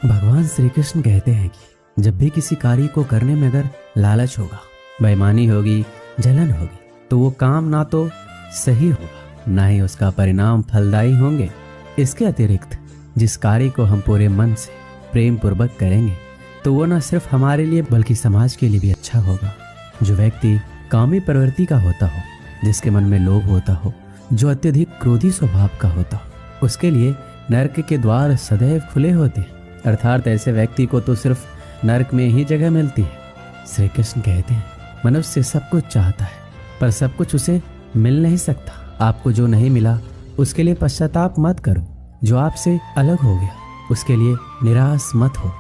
भगवान श्री कृष्ण कहते हैं कि जब भी किसी कार्य को करने में अगर लालच होगा, बेईमानी होगी, जलन होगी, तो वो काम ना तो सही होगा, ना ही उसका परिणाम फलदायी होंगे। इसके अतिरिक्त जिस कार्य को हम पूरे मन से प्रेम पूर्वक करेंगे तो वो न सिर्फ हमारे लिए बल्कि समाज के लिए भी अच्छा होगा। जो व्यक्ति कामी प्रवृत्ति का होता हो, जिसके मन में लोभ होता हो, जो अत्यधिक क्रोधी स्वभाव का होता हो, उसके लिए नरक के द्वार सदैव खुले होते हैं। अर्थात ऐसे व्यक्ति को तो सिर्फ नरक में ही जगह मिलती है। श्री कृष्ण कहते हैं मनुष्य सब कुछ चाहता है पर सब कुछ उसे मिल नहीं सकता। आपको जो नहीं मिला उसके लिए पश्चाताप मत करो, जो आपसे अलग हो गया उसके लिए निराश मत हो।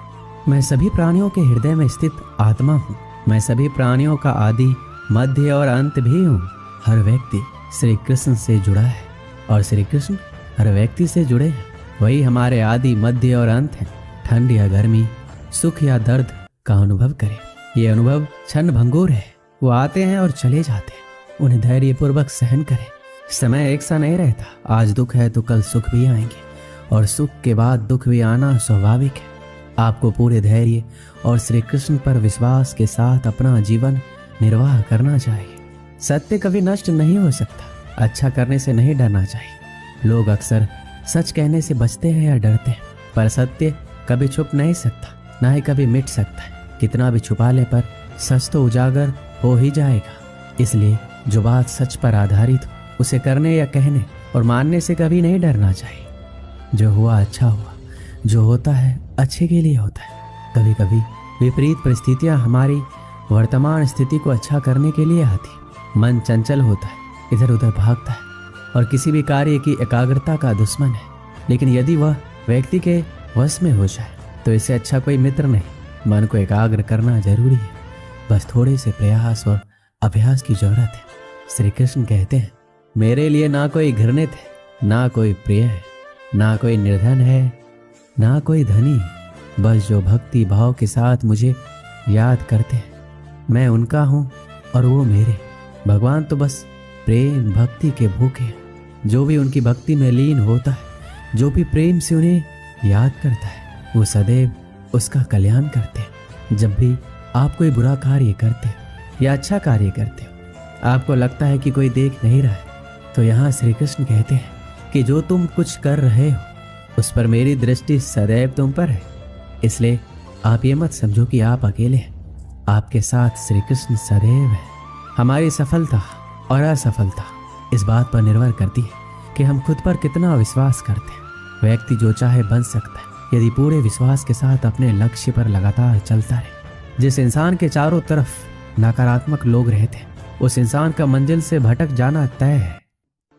मैं सभी प्राणियों के हृदय में स्थित आत्मा हूँ। मैं सभी प्राणियों का आदि, मध्य और अंत भी हूँ। हर व्यक्ति श्री कृष्ण से जुड़ा है और श्री कृष्ण हर व्यक्ति से जुड़े हैं। वही हमारे आदि, मध्य और अंत हैं। ठंड या गर्मी, सुख या दर्द का अनुभव करें। ये अनुभव क्षण भंगुर है। वो आते हैं और चले जाते हैं। उन्हें धैर्यपूर्वक सहन करें। समय एक सा नहीं रहता। आज दुख है तो कल सुख भी आएंगे और सुख के बाद दुख भी आना स्वाभाविक है। आपको पूरे धैर्य और श्री कृष्ण पर विश्वास के साथ अपना जीवन निर्वाह करना चाहिए। सत्य कभी नष्ट नहीं हो सकता। अच्छा करने से नहीं डरना चाहिए। लोग अक्सर सच कहने से बचते हैं या डरते हैं, पर सत्य कभी छुप नहीं सकता, ना ही कभी मिट सकता है। कितना भी छुपा ले पर सच तो उजागर हो ही जाएगा। इसलिए जो बात सच पर आधारित हो उसे करने या कहने और मानने से कभी नहीं डरना चाहिए। जो हुआ अच्छा हुआ, जो होता है अच्छे के लिए होता है। कभी कभी विपरीत परिस्थितियां हमारी वर्तमान स्थिति को अच्छा करने के लिए आती। मन चंचल होता है, इधर उधर भागता है और किसी भी कार्य की एकाग्रता का दुश्मन है। लेकिन यदि वह व्यक्ति के वश में हो जाए तो इससे अच्छा कोई मित्र नहीं। मन को एकाग्र करना जरूरी है, बस थोड़े से प्रयास और अभ्यास की जरूरत है। श्री कृष्ण कहते हैं मेरे लिए ना कोई घृणित है, ना कोई प्रिय है, ना कोई निर्धन है, ना कोई धनी। बस जो भक्ति भाव के साथ मुझे याद करते हैं, मैं उनका हूँ और वो मेरे। भगवान तो बस प्रेम भक्ति के भूखे हैं। जो भी उनकी भक्ति में लीन होता है, जो भी प्रेम से उन्हें याद करता है, वो सदैव उसका कल्याण करते हैं। जब भी आप कोई बुरा कार्य करते हो या अच्छा कार्य करते हो, आपको लगता है कि कोई देख नहीं रहा है, तो यहाँ श्री कृष्ण कहते हैं कि जो तुम कुछ कर रहे हो उस पर मेरी दृष्टि सदैव तुम पर है। इसलिए आप ये मत समझो कि आप अकेले हैं। आपके साथ श्री कृष्ण सदैव है। हमारी सफलता और असफलता इस बात पर निर्भर करती है कि हम खुद पर कितना विश्वास करते हैं। व्यक्ति जो चाहे बन सकता है यदि पूरे विश्वास के साथ अपने लक्ष्य पर लगातार चलता रहे। जिस इंसान के चारों तरफ नकारात्मक लोग रहते हैं, उस इंसान का मंजिल से भटक जाना तय है।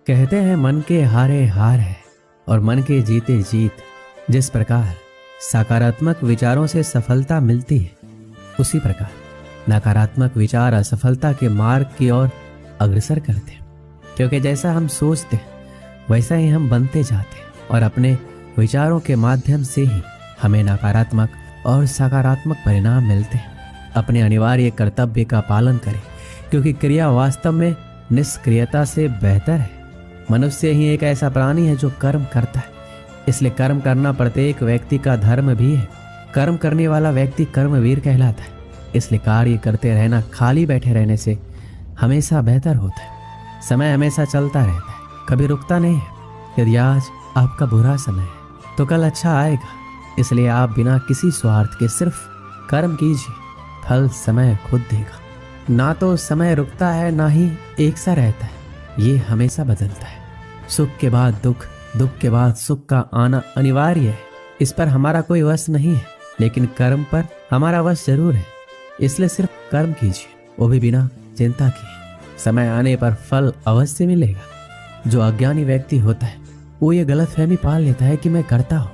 कहते हैं मन के हारे हार है और मन के जीते जीत। जिस प्रकार सकारात्मक विचारों से सफलता मिलती है, उसी प्रकार नकारात्मक विचार असफलता के मार्ग की ओर अग्रसर करते हैं। क्योंकि जैसा हम सोचते हैं वैसा ही हम बनते जाते हैं और अपने विचारों के माध्यम से ही हमें नकारात्मक और सकारात्मक परिणाम मिलते हैं। अपने अनिवार्य कर्तव्य का पालन करें, क्योंकि क्रिया वास्तव में निष्क्रियता से बेहतर है। मनुष्य ही एक ऐसा प्राणी है जो कर्म करता है, इसलिए कर्म करना प्रत्येक व्यक्ति का धर्म भी है। कर्म करने वाला व्यक्ति कर्मवीर कहलाता है। इसलिए कार्य करते रहना खाली बैठे रहने से हमेशा बेहतर होता है। समय हमेशा चलता रहता है, कभी रुकता नहीं है। यदि आज आपका बुरा समय है तो कल अच्छा आएगा। इसलिए आप बिना किसी स्वार्थ के सिर्फ कर्म कीजिए, फल समय खुद देगा। ना तो समय रुकता है, ना ही एक सा रहता है, ये हमेशा बदलता है। सुख के बाद दुख, दुख के बाद सुख का आना अनिवार्य है। इस पर हमारा कोई वश नहीं है, लेकिन कर्म पर हमारा वश जरूर है। इसलिए सिर्फ कर्म कीजिए, वो भी बिना चिंता किए। समय आने पर फल अवश्य मिलेगा। जो अज्ञानी व्यक्ति होता है वो ये गलतफहमी पाल लेता है कि मैं करता हूँ,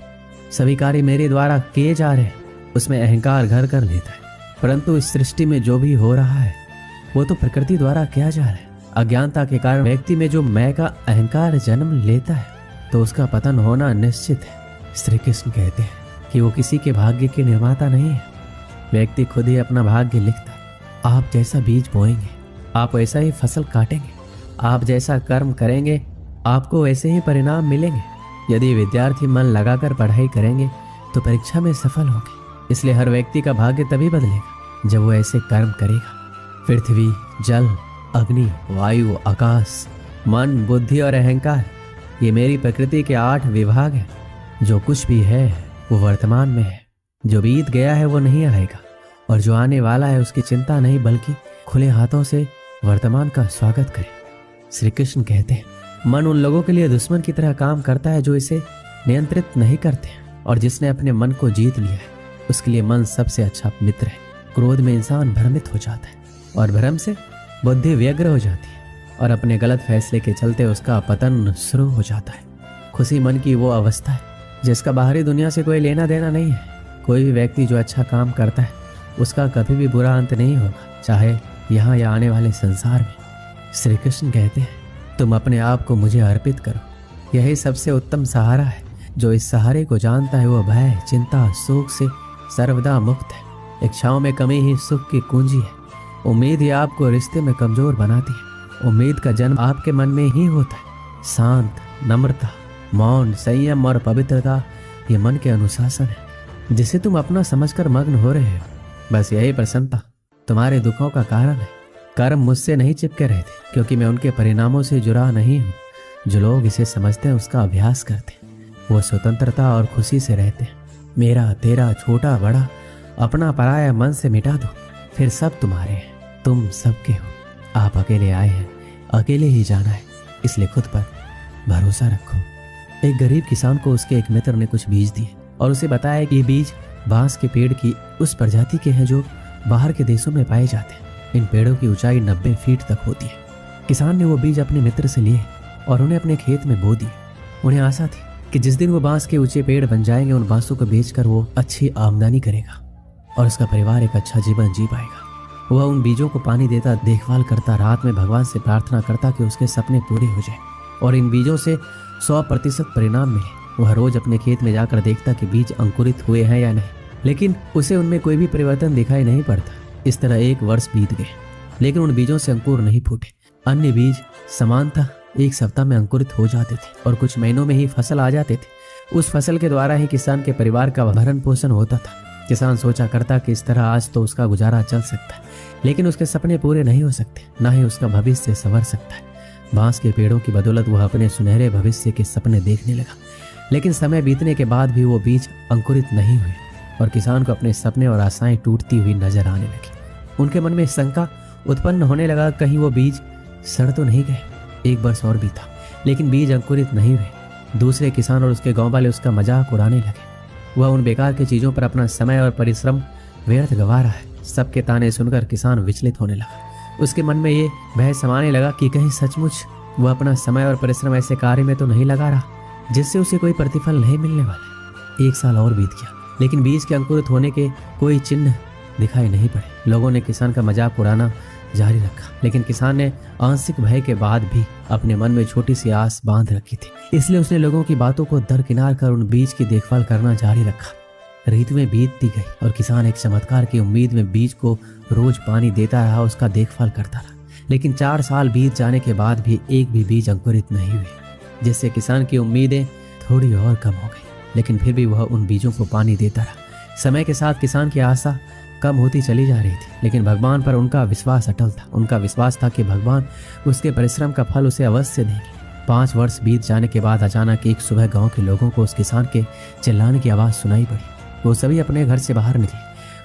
सभी कार्य मेरे द्वारा किए जा रहे हैं, उसमें अहंकार घर कर लेता है। परंतु इस सृष्टि में जो भी हो रहा है वो तो प्रकृति द्वारा किया जा रहा है। अज्ञानता के कारण व्यक्ति में जो मैं का अहंकार जन्म लेता है तो उसका पतन होना निश्चित है। श्री कृष्ण कहते हैं कि वो किसी के भाग्य के निर्माता नहीं है। व्यक्ति खुद ही अपना भाग्य लिखता है। आप जैसा बीज बोएंगे आप वैसा ही फसल काटेंगे। आप जैसा कर्म करेंगे आपको वैसे ही परिणाम मिलेंगे। यदि विद्यार्थी मन लगाकर पढ़ाई करेंगे तो परीक्षा में सफल होंगे। इसलिए हर व्यक्ति का भाग्य तभी बदलेगा जब वो ऐसे कर्म करेगा। पृथ्वी, जल, अग्नि, वायु, आकाश, मन, बुद्धि और अहंकार, ये मेरी प्रकृति के 8 विभाग हैं। जो कुछ भी है वो वर्तमान में है। जो बीत गया है वो नहीं आएगा, और जो आने वाला है उसकी चिंता नहीं, बल्कि खुले हाथों से वर्तमान का स्वागत करें। श्री कृष्ण कहते हैं, मन उन लोगों के लिए दुश्मन की तरह काम करता है जो इसे नियंत्रित नहीं करते, और जिसने अपने मन को जीत लिया है उसके लिए मन सबसे अच्छा मित्र है। क्रोध में इंसान भ्रमित हो जाता है, और भ्रम से बुद्धि व्यग्र हो जाती है, और अपने गलत फैसले के चलते उसका पतन शुरू हो जाता है। खुशी मन की वो अवस्था है जिसका बाहरी दुनिया से कोई लेना देना नहीं है। कोई भी व्यक्ति जो अच्छा काम करता है उसका कभी भी बुरा अंत नहीं होगा, चाहे यहाँ या आने वाले संसार में। श्री कृष्ण कहते हैं, तुम अपने आप को मुझे अर्पित करो, यही सबसे उत्तम सहारा है। जो इस सहारे को जानता है वो भय, चिंता, शोक से सर्वदा मुक्त है। इच्छाओं में कमी ही सुख की कुंजी है। उम्मीद ही आपको रिश्ते में कमजोर बनाती है। उम्मीद का जन्म आपके मन में ही होता है। शांत, नम्रता, मौन, संयम और पवित्रता ये मन के अनुशासन है जिसे तुम अपना समझकर मग्न हो रहे हो। बस यही प्रसन्नता तुम्हारे दुखों का कारण है। कर्म मुझसे नहीं चिपके रहते, क्योंकि मैं उनके परिणामों से जुड़ा नहीं हूँ। जो लोग इसे समझते हैं उसका अभ्यास करते हैं, वो स्वतंत्रता और खुशी से रहते हैं। मेरा, तेरा, छोटा बड़ा, अपना पराया मन से मिटा दो, फिर सब तुम्हारे हैं। तुम सबके हो। आप अकेले आए हैं, अकेले ही जाना है, इसलिए खुद पर भरोसा रखो। एक गरीब किसान को उसके एक मित्र ने कुछ बीज दिए और उसे बताया कि ये बीज बांस के पेड़ की उस प्रजाति के हैं जो बाहर के देशों में पाए जाते हैं। इन पेड़ों की ऊंचाई 90 फीट तक होती है। किसान ने वो बीज अपने मित्र से लिए और उन्हें अपने खेत में बो दिए। उन्हें आशा थी कि जिस दिन वो बांस के ऊंचे पेड़ बन जाएंगे, उन बांसों को बेचकर वो अच्छी आमदनी करेगा और उसका परिवार एक अच्छा जीवन जी पाएगा। वह उन बीजों को पानी देता, देखभाल करता, रात में भगवान से प्रार्थना करता कि उसके सपने पूरे हो जाए और इन बीजों से 100% परिणाम मिले। वह रोज अपने खेत में जाकर देखता कि बीज अंकुरित हुए हैं या नहीं, लेकिन उसे उनमें कोई भी परिवर्तन दिखाई नहीं पड़ता। इस तरह 1 वर्ष बीत गए, लेकिन उन बीजों से अंकुर नहीं फूटे। अन्य बीज समानतः 1 सप्ताह में अंकुरित हो जाते थे और कुछ महीनों में ही फसल आ जाते थे। उस फसल के द्वारा ही किसान के परिवार का भरण पोषण होता था। किसान सोचा करता कि इस तरह आज तो उसका गुजारा चल सकता है, लेकिन उसके सपने पूरे नहीं हो सकते, ना ही उसका भविष्य संवर सकता है। बांस के पेड़ों की बदौलत वह अपने सुनहरे भविष्य के सपने देखने लगा, लेकिन समय बीतने के बाद भी वो बीज अंकुरित नहीं हुए और किसान को अपने सपने और आशाएं टूटती हुई नजर आने लगी। उनके मन में शंका उत्पन्न होने लगा, कहीं वो बीज सड़ तो नहीं गए। 1 वर्ष और बीता, लेकिन बीज अंकुरित नहीं हुए। दूसरे किसान और उसके गांव वाले उसका मजाक उड़ाने लगे। वह उन बेकार की चीजों पर अपना समय और परिश्रम व्यर्थ गंवा रहा है। सबके ताने सुनकर किसान विचलित होने लगा। उसके मन में ये भय समाने लगा कि कहीं सचमुच वह अपना समय और परिश्रम ऐसे कार्य में तो नहीं लगा रहा जिससे उसे कोई प्रतिफल नहीं मिलने वाला। 1 साल और बीत गया, लेकिन बीज के अंकुरित होने के कोई चिन्ह दिखाई नहीं पड़े। लोगों ने किसान का मजाक उड़ाना जारी रखा, लेकिन किसान ने आंशिक भय के बाद भी अपने मन में छोटी सी आस बांध रखी थी, इसलिए उसने लोगों की बातों को दरकिनार कर उन बीज की देखभाल करना जारी रखा। ऋतुएं बीतती गई और किसान एक चमत्कार की उम्मीद में बीज को रोज पानी देता रहा, उसका देखभाल करता रहा। लेकिन 4 साल बीत जाने के बाद भी एक भी बीज अंकुरित नहीं हुए, जिससे किसान की उम्मीदें थोड़ी और कम हो गई। लेकिन फिर भी वह उन बीजों को पानी देता रहा। समय के साथ किसान की आशा कम होती चली जा रही थी, लेकिन भगवान पर उनका विश्वास अटल था। उनका विश्वास था कि भगवान उसके परिश्रम का फल उसे अवश्य देंगे। 5 वर्ष बीत जाने के बाद अचानक एक सुबह गांव के लोगों को उस किसान के चिल्लाने की आवाज़ सुनाई पड़ी। वो सभी अपने घर से बाहर निकले।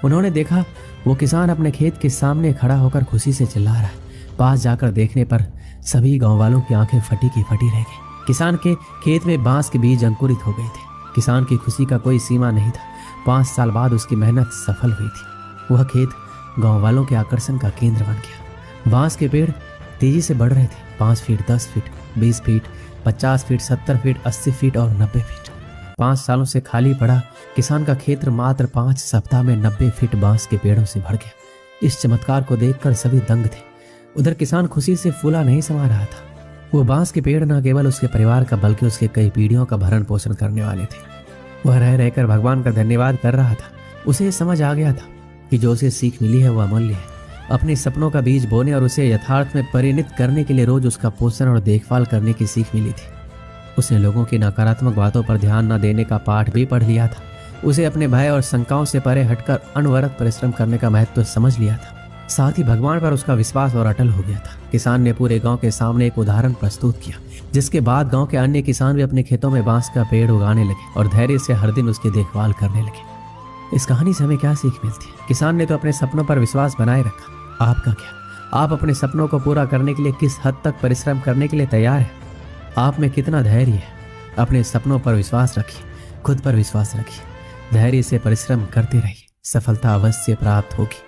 उन्होंने देखा वो किसान अपने खेत के सामने खड़ा होकर खुशी से चिल्ला रहा है। पास जाकर देखने पर सभी गाँव वालों की आंखें फटी की फटी रह गई। किसान के खेत में बांस के बीज अंकुरित हो गए थे। किसान की खुशी का कोई सीमा नहीं था। 5 साल बाद उसकी मेहनत सफल हुई थी। वह खेत गांव वालों के आकर्षण का केंद्र बन गया। बांस के पेड़ तेजी से बढ़ रहे थे। 5 feet, 10 feet, 20 feet, 50 feet, 70 feet, 80 feet और 90 फीट। 5 सालों से खाली पड़ा किसान का क्षेत्र मात्र 5 सप्ताह में 90 फीट बांस के पेड़ों से भर गया। इस चमत्कार को देखकर सभी दंग थे। उधर किसान खुशी से फूला नहीं समा रहा था। वो बांस के पेड़ न केवल उसके परिवार का बल्कि उसके कई पीढ़ियों का भरण पोषण करने वाले थे। वह रह रहकर भगवान का धन्यवाद कर रहा था। उसे समझ आ गया था कि जो उसे सीख मिली है वह अमूल्य है। अपने सपनों का बीज बोने और उसे यथार्थ में परिणित करने के लिए रोज उसका पोषण और देखभाल करने की सीख मिली थी। उसने लोगों की नकारात्मक बातों पर ध्यान न देने का पाठ भी पढ़ लिया था। उसे अपने भय और शंकाओं से परे हटकर अनवरत परिश्रम करने का महत्व समझ लिया था। साथ ही भगवान पर उसका विश्वास और अटल हो गया था। किसान ने पूरे गांव के सामने एक उदाहरण प्रस्तुत किया, जिसके बाद गांव के अन्य किसान भी अपने खेतों में बांस का पेड़ उगाने लगे और धैर्य से हर दिन उसकी देखभाल करने लगे। इस कहानी से हमें क्या सीख मिलती है? किसान ने तो अपने सपनों पर विश्वास बनाए रखा, आपका क्या? आप अपने सपनों को पूरा करने के लिए किस हद तक परिश्रम करने के लिए तैयार हैं? आप में कितना धैर्य है? अपने सपनों पर विश्वास रखिए, खुद पर विश्वास रखिए, धैर्य से परिश्रम करते रहिए, सफलता अवश्य प्राप्त होगी।